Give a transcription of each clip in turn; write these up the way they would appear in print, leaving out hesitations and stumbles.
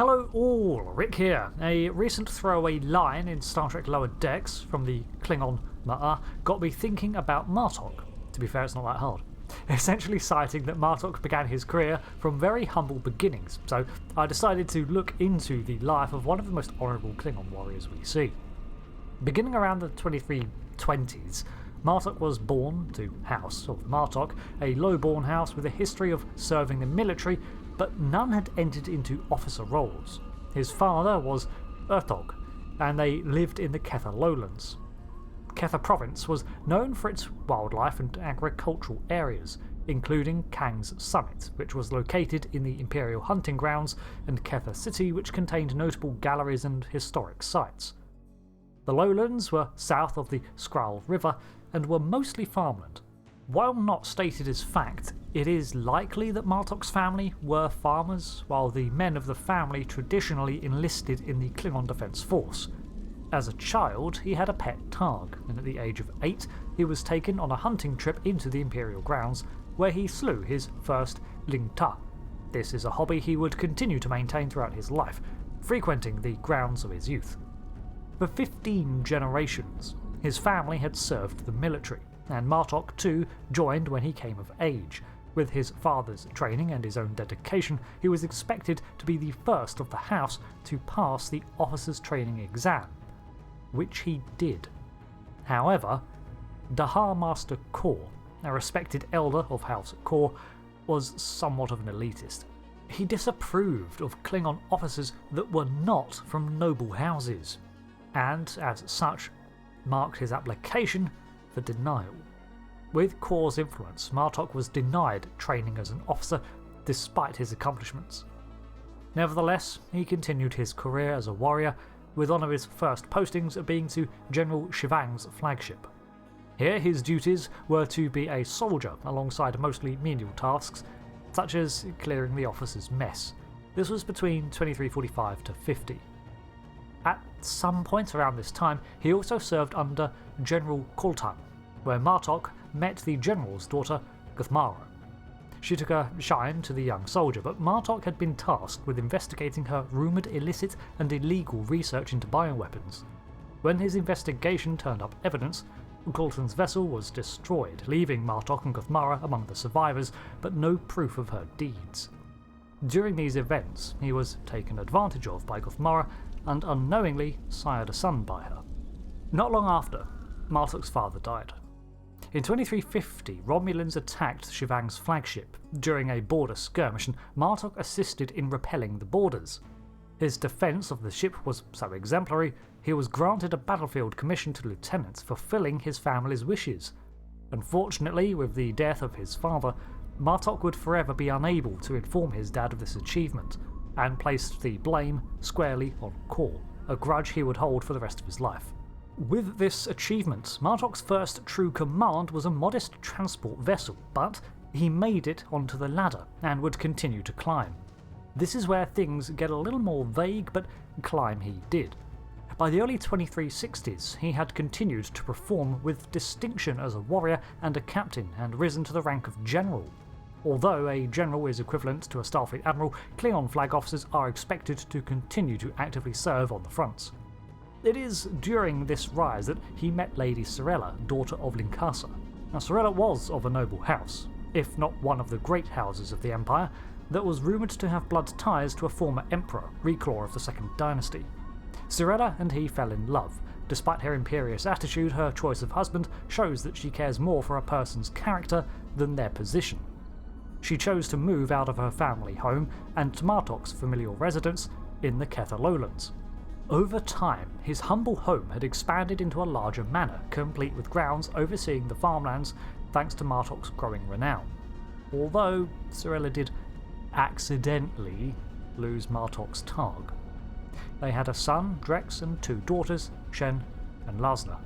Hello all, Rick here. A recent throwaway line in Star Trek Lower Decks from the Klingon Ma'a got me thinking about Martok. To be fair, it's not that hard. Essentially citing that Martok began his career from very humble beginnings, so I decided to look into the life of one of the most honourable Klingon warriors we see. Beginning around the 2320s, Martok was born to House of Martok, a low-born house with a history of serving the military, but none had entered into officer roles. His father was Erthog, and they lived in the Kether lowlands. Kether province was known for its wildlife and agricultural areas, including Kang's Summit, which was located in the Imperial hunting grounds, and Kether City, which contained notable galleries and historic sites. The lowlands were south of the Skrull River and were mostly farmland. While not stated as fact, it is likely that Martok's family were farmers, while the men of the family traditionally enlisted in the Klingon Defence Force. As a child, he had a pet Targ, and at the age of 8, he was taken on a hunting trip into the Imperial grounds, where he slew his first Lingta. This is a hobby he would continue to maintain throughout his life, frequenting the grounds of his youth. For 15 generations, his family had served the military, and Martok too joined when he came of age. With his father's training and his own dedication, he was expected to be the first of the house to pass the officer's training exam, which he did. However, Dahar Master Kor, a respected elder of House Kor, was somewhat of an elitist. He disapproved of Klingon officers that were not from noble houses, and as such marked his application for denial. With Kor's influence, Martok was denied training as an officer despite his accomplishments. Nevertheless, he continued his career as a warrior, with one of his first postings being to General Shivang's flagship. Here his duties were to be a soldier alongside mostly menial tasks, such as clearing the officers' mess. This was between 2345 to 50. At some point around this time, he also served under General Koltan, where Martok met the general's daughter, Guthmara. She took a shine to the young soldier, but Martok had been tasked with investigating her rumoured illicit and illegal research into bioweapons. When his investigation turned up evidence, Koltan's vessel was destroyed, leaving Martok and Guthmara among the survivors, but no proof of her deeds. During these events, he was taken advantage of by Guthmara and unknowingly sired a son by her. Not long after, Martok's father died. In 2350, Romulans attacked Shivang's flagship during a border skirmish, and Martok assisted in repelling the boarders. His defence of the ship was so exemplary, he was granted a battlefield commission to lieutenant, fulfilling his family's wishes. Unfortunately, with the death of his father, Martok would forever be unable to inform his dad of this achievement, and placed the blame squarely on Kor, a grudge he would hold for the rest of his life. With this achievement, Martok's first true command was a modest transport vessel, but he made it onto the ladder and would continue to climb. This is where things get a little more vague, but climb he did. By the early 2360s, he had continued to perform with distinction as a warrior and a captain, and risen to the rank of general. Although a general is equivalent to a Starfleet admiral, Klingon flag officers are expected to continue to actively serve on the fronts. It is during this rise that he met Lady Sorella, daughter of Linkasa. Now, Sorella was of a noble house, if not one of the great houses of the Empire, that was rumoured to have blood ties to a former emperor, Reclaw of the Second Dynasty. Sorella and he fell in love. Despite her imperious attitude, her choice of husband shows that she cares more for a person's character than their position. She chose to move out of her family home and to Martok's familial residence in the Kether lowlands. Over time, his humble home had expanded into a larger manor, complete with grounds overseeing the farmlands thanks to Martok's growing renown. Although Sorella did accidentally lose Martok's Targ. They had a son, Drex, and 2 daughters, Shen and Lasna.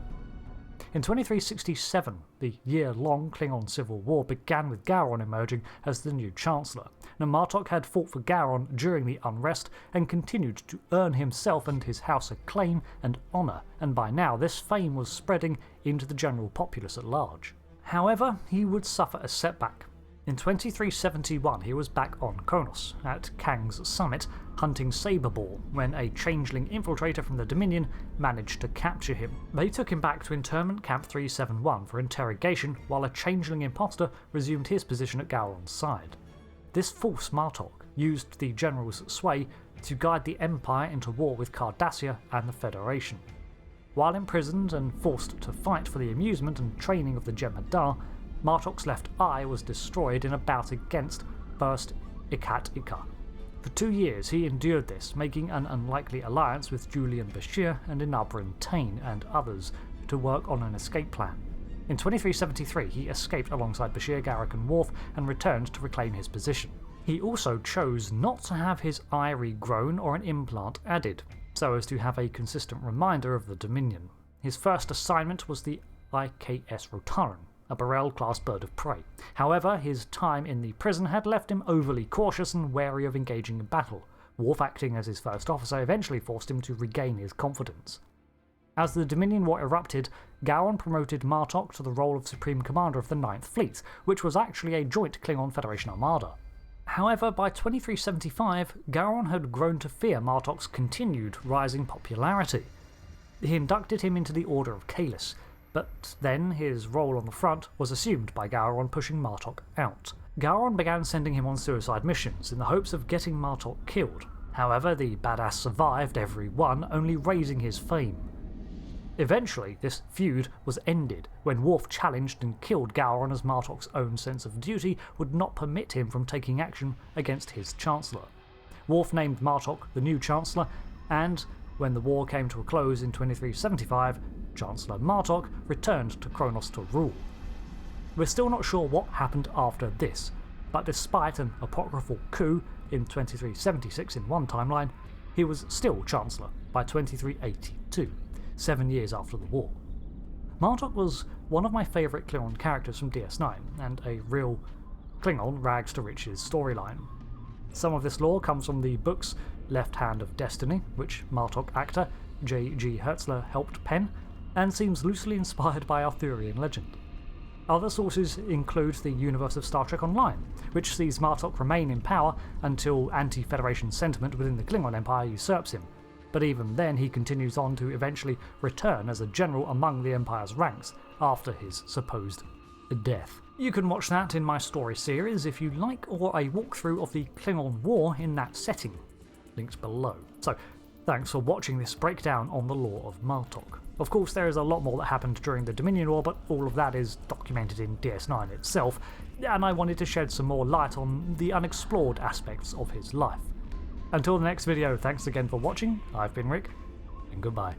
In 2367, the year-long Klingon Civil War began with Gowron emerging as the new Chancellor. Now, Martok had fought for Gowron during the unrest and continued to earn himself and his house acclaim and honour, and by now this fame was spreading into the general populace at large. However, he would suffer a setback. In 2371 he was back on Kronos, at Kang's summit, hunting Saberboar, when a changeling infiltrator from the Dominion managed to capture him. They took him back to internment camp 371 for interrogation, while a changeling imposter resumed his position at Gowron's side. This false Martok used the General's sway to guide the Empire into war with Cardassia and the Federation. While imprisoned and forced to fight for the amusement and training of the Jem'Hadar, Martok's left eye was destroyed in a bout against First Ikat-Ika. For 2 years he endured this, making an unlikely alliance with Julian Bashir and Inabrin Tain and others to work on an escape plan. In 2373 he escaped alongside Bashir, Garak and Worf and returned to reclaim his position. He also chose not to have his eye regrown or an implant added, so as to have a consistent reminder of the Dominion. His first assignment was the IKS Rotaran, a Burrell-class bird of prey. However, his time in the prison had left him overly cautious and wary of engaging in battle. Worf, acting as his first officer, eventually forced him to regain his confidence. As the Dominion War erupted, Gowron promoted Martok to the role of Supreme Commander of the 9th Fleet, which was actually a joint Klingon-Federation armada. However, by 2375, Gowron had grown to fear Martok's continued rising popularity. He inducted him into the Order of Kalis, but then his role on the front was assumed by Gowron, pushing Martok out. Gowron began sending him on suicide missions in the hopes of getting Martok killed. However, the badass survived every one, only raising his fame. Eventually, this feud was ended when Worf challenged and killed Gowron, as Martok's own sense of duty would not permit him from taking action against his Chancellor. Worf named Martok the new Chancellor, and when the war came to a close in 2375, Chancellor Martok returned to Kronos to rule. We're still not sure what happened after this, but despite an apocryphal coup in 2376 in one timeline, he was still Chancellor by 2382, 7 years after the war. Martok was one of my favourite Klingon characters from DS9, and a real Klingon rags to riches storyline. Some of this lore comes from the books Left Hand of Destiny, which Martok actor J.G. Hertzler helped pen, and seems loosely inspired by Arthurian legend. Other sources include the universe of Star Trek Online, which sees Martok remain in power until anti-Federation sentiment within the Klingon Empire usurps him, but even then he continues on to eventually return as a general among the Empire's ranks after his supposed death. You can watch that in my story series if you like, or a walkthrough of the Klingon War in that setting, linked below. So, thanks for watching this breakdown on the lore of Martok. Of course, there is a lot more that happened during the Dominion War, but all of that is documented in DS9 itself, and I wanted to shed some more light on the unexplored aspects of his life. Until the next video, thanks again for watching, I've been Rick, and goodbye.